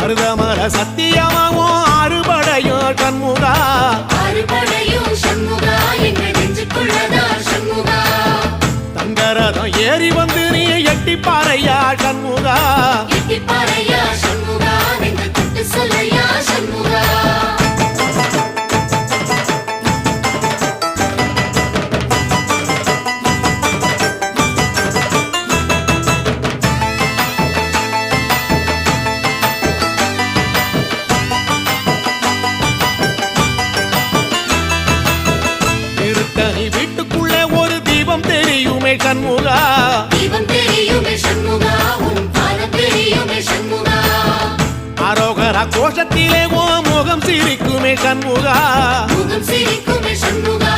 மருதமர சத்தியமாவும் அறுபடையும் சண்முகா அறுபடையும் சண்முகா எங்கள் நெஞ்சுக்குள்ளதான் சண்முகா தங்கரதம் ஏறி வந்து நீ எட்டிப்பாறையா சண்முகா எட்டிப்பாறையா சண்முகா நெஞ்சு தொட்டு சொல்லையா சண்முகா சண்முகா தீபம் தெரியுமே சண்முகா உன் பாதம் தெரியுமே சண்முகா அரோகரா கோஷத்திலே ஓ முகம் சிரிக்குமே சண்முகா முகம் சிரிக்குமே சண்முகா